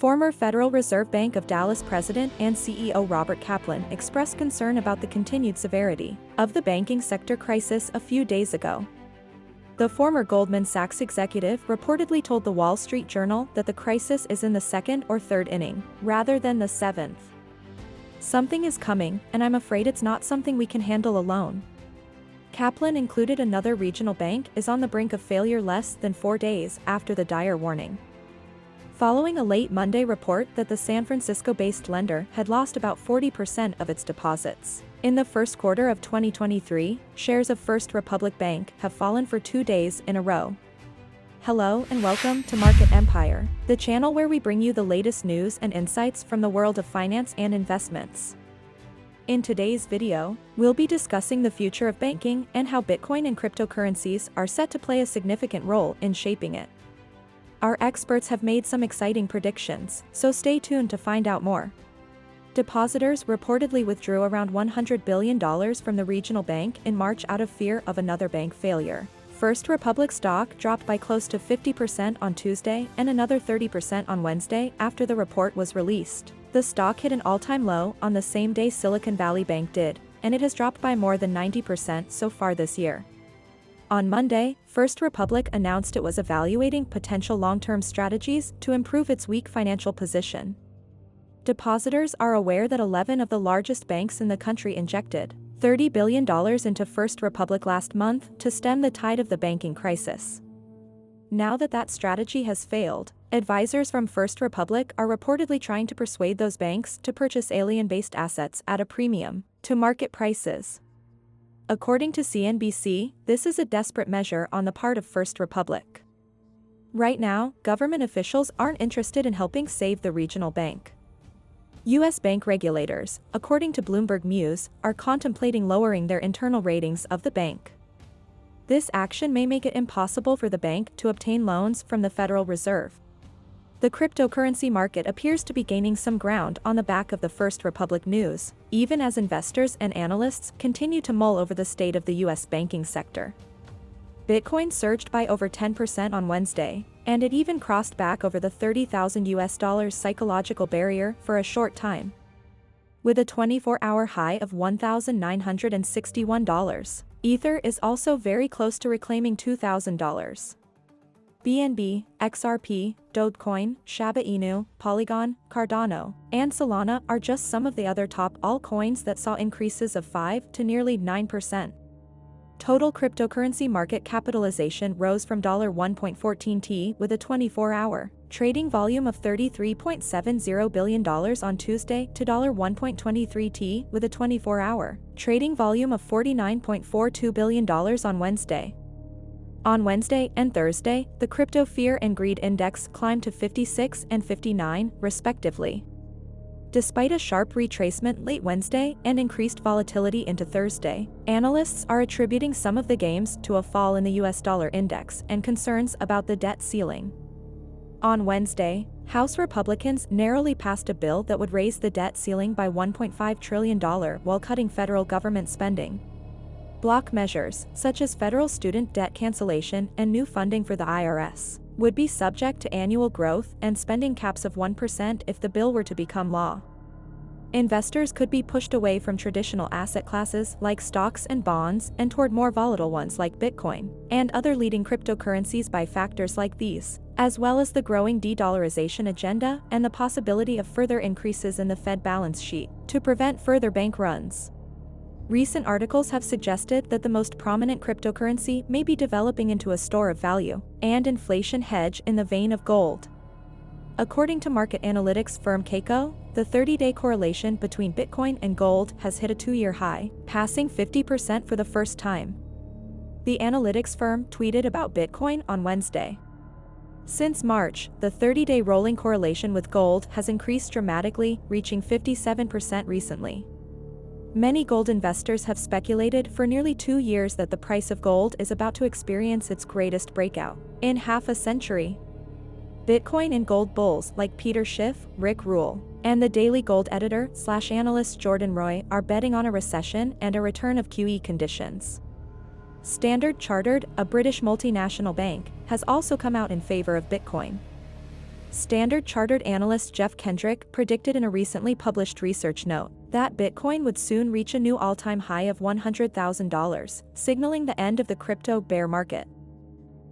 Former Federal Reserve Bank of Dallas President and CEO Robert Kaplan expressed concern about the continued severity of the banking sector crisis a few days ago. The former Goldman Sachs executive reportedly told the Wall Street Journal that the crisis is in the second or third inning, rather than the seventh. "Something is coming, and I'm afraid it's not something we can handle alone." Kaplan included another regional bank is on the brink of failure less than 4 days after the dire warning. Following a late Monday report that the San Francisco-based lender had lost about 40% of its deposits. In the first quarter of 2023, shares of First Republic Bank have fallen for 2 days in a row. Hello and welcome to Market Empire, the channel where we bring you the latest news and insights from the world of finance and investments. In today's video, we'll be discussing the future of banking and how Bitcoin and cryptocurrencies are set to play a significant role in shaping it. Our experts have made some exciting predictions, so stay tuned to find out more. Depositors reportedly withdrew around $100 billion from the regional bank in March out of fear of another bank failure. First Republic stock dropped by close to 50% on Tuesday and another 30% on Wednesday after the report was released. The stock hit an all-time low on the same day Silicon Valley Bank did, and it has dropped by more than 90% so far this year. On Monday, First Republic announced it was evaluating potential long-term strategies to improve its weak financial position. Depositors are aware that 11 of the largest banks in the country injected $30 billion into First Republic last month to stem the tide of the banking crisis. Now that that strategy has failed, advisors from First Republic are reportedly trying to persuade those banks to purchase alien-based assets at a premium to market prices. According to CNBC, this is a desperate measure on the part of First Republic. Right now, government officials aren't interested in helping save the regional bank. U.S. bank regulators, according to Bloomberg News, are contemplating lowering their internal ratings of the bank. This action may make it impossible for the bank to obtain loans from the Federal Reserve. The cryptocurrency market appears to be gaining some ground on the back of the First Republic news, even as investors and analysts continue to mull over the state of the U.S. banking sector. Bitcoin surged by over 10% on Wednesday, and it even crossed back over the $30,000 psychological barrier for a short time. With a 24-hour high of $1,961, Ether is also very close to reclaiming $2,000. BNB, XRP, Dogecoin, Shiba Inu, Polygon, Cardano, and Solana are just some of the other top altcoins that saw increases of 5 to nearly 9%. Total cryptocurrency market capitalization rose from $1.14t with a 24-hour trading volume of $33.70 billion on Tuesday to $1.23t with a 24-hour trading volume of $49.42 billion on Wednesday. On Wednesday and Thursday, the Crypto Fear and Greed Index climbed to 56 and 59, respectively. Despite a sharp retracement late Wednesday and increased volatility into Thursday, analysts are attributing some of the gains to a fall in the US dollar index and concerns about the debt ceiling. On Wednesday, House Republicans narrowly passed a bill that would raise the debt ceiling by $1.5 trillion while cutting federal government spending. Block measures, such as federal student debt cancellation and new funding for the IRS, would be subject to annual growth and spending caps of 1% if the bill were to become law. Investors could be pushed away from traditional asset classes like stocks and bonds and toward more volatile ones like Bitcoin and other leading cryptocurrencies by factors like these, as well as the growing de-dollarization agenda and the possibility of further increases in the Fed balance sheet to prevent further bank runs. Recent articles have suggested that the most prominent cryptocurrency may be developing into a store of value and inflation hedge in the vein of gold. According to market analytics firm Keiko, the 30-day correlation between Bitcoin and gold has hit a 2-year high, passing 50% for the first time. The analytics firm tweeted about Bitcoin on Wednesday. Since March, the 30-day rolling correlation with gold has increased dramatically, reaching 57% recently. Many gold investors have speculated for nearly 2 years that the price of gold is about to experience its greatest breakout in half a century. Bitcoin and gold bulls like Peter Schiff, Rick Rule, and the Daily Gold editor/analyst Jordan Roy are betting on a recession and a return of QE conditions. Standard Chartered, a British multinational bank, has also come out in favor of Bitcoin. Standard Chartered analyst Jeff Kendrick predicted in a recently published research note that Bitcoin would soon reach a new all-time high of $100,000, signaling the end of the crypto bear market.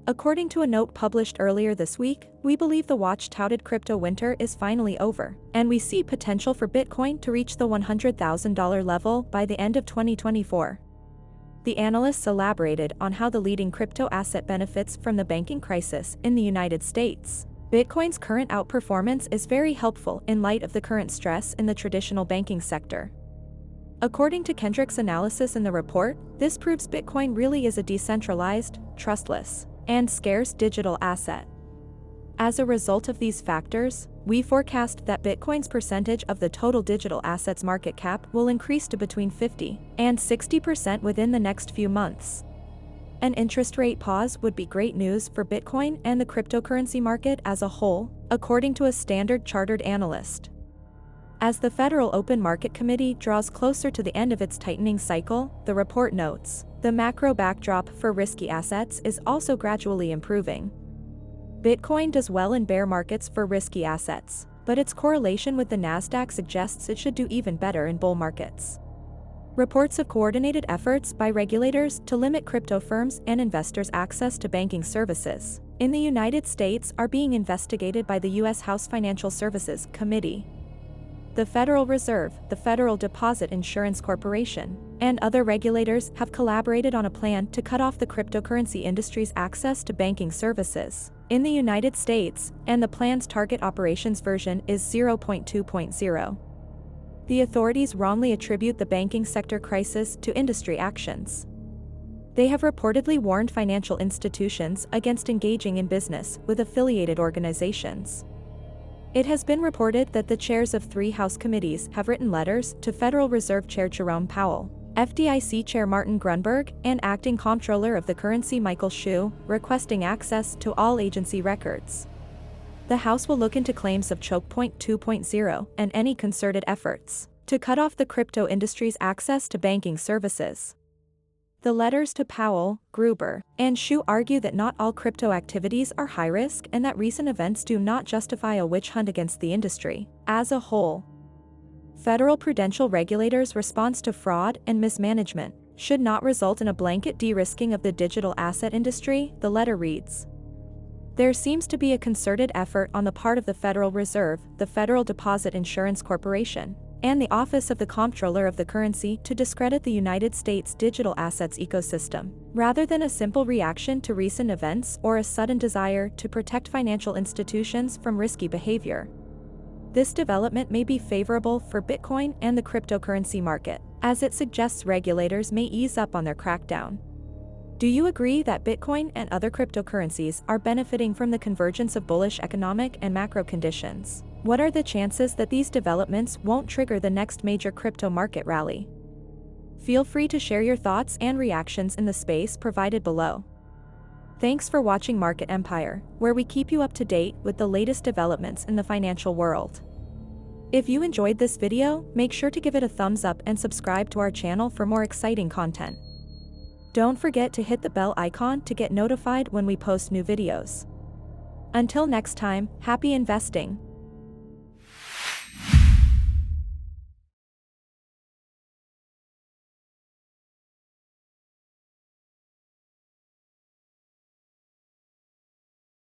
According to a note published earlier this week, we believe the watch-touted crypto winter is finally over, and we see potential for Bitcoin to reach the $100,000 level by the end of 2024. The analysts elaborated on how the leading crypto asset benefits from the banking crisis in the United States. Bitcoin's current outperformance is very helpful in light of the current stress in the traditional banking sector. According to Kendrick's analysis in the report, this proves Bitcoin really is a decentralized, trustless, and scarce digital asset. As a result of these factors, we forecast that Bitcoin's percentage of the total digital assets market cap will increase to between 50 and 60% within the next few months. An interest rate pause would be great news for Bitcoin and the cryptocurrency market as a whole, according to a Standard Chartered analyst. As the Federal Open Market Committee draws closer to the end of its tightening cycle, the report notes, the macro backdrop for risky assets is also gradually improving. Bitcoin does well in bear markets for risky assets, but its correlation with the Nasdaq suggests it should do even better in bull markets. Reports of coordinated efforts by regulators to limit crypto firms and investors' access to banking services in the United States are being investigated by the U.S. House Financial Services Committee. The Federal Reserve, the Federal Deposit Insurance Corporation, and other regulators have collaborated on a plan to cut off the cryptocurrency industry's access to banking services in the United States, and the plan's target operations version is 0.2.0. The authorities wrongly attribute the banking sector crisis to industry actions. They have reportedly warned financial institutions against engaging in business with affiliated organizations. It has been reported that the chairs of 3 House committees have written letters to Federal Reserve Chair Jerome Powell, FDIC Chair Martin Grunberg, and Acting Comptroller of the Currency Michael Hsu, requesting access to all agency records. The House will look into claims of Choke Point 2.0 and any concerted efforts to cut off the crypto industry's access to banking services. The letters to Powell, Gruber, and Hsu argue that not all crypto activities are high risk and that recent events do not justify a witch hunt against the industry as a whole. Federal prudential regulators' response to fraud and mismanagement should not result in a blanket de-risking of the digital asset industry, the letter reads. There seems to be a concerted effort on the part of the Federal Reserve, the Federal Deposit Insurance Corporation, and the Office of the Comptroller of the Currency to discredit the United States digital assets ecosystem, rather than a simple reaction to recent events or a sudden desire to protect financial institutions from risky behavior. This development may be favorable for Bitcoin and the cryptocurrency market, as it suggests regulators may ease up on their crackdown. Do you agree that Bitcoin and other cryptocurrencies are benefiting from the convergence of bullish economic and macro conditions? What are the chances that these developments won't trigger the next major crypto market rally? Feel free to share your thoughts and reactions in the space provided below. Thanks for watching Market Empire, where we keep you up to date with the latest developments in the financial world. If you enjoyed this video, make sure to give it a thumbs up and subscribe to our channel for more exciting content. Don't forget to hit the bell icon to get notified when we post new videos. Until next time, happy investing!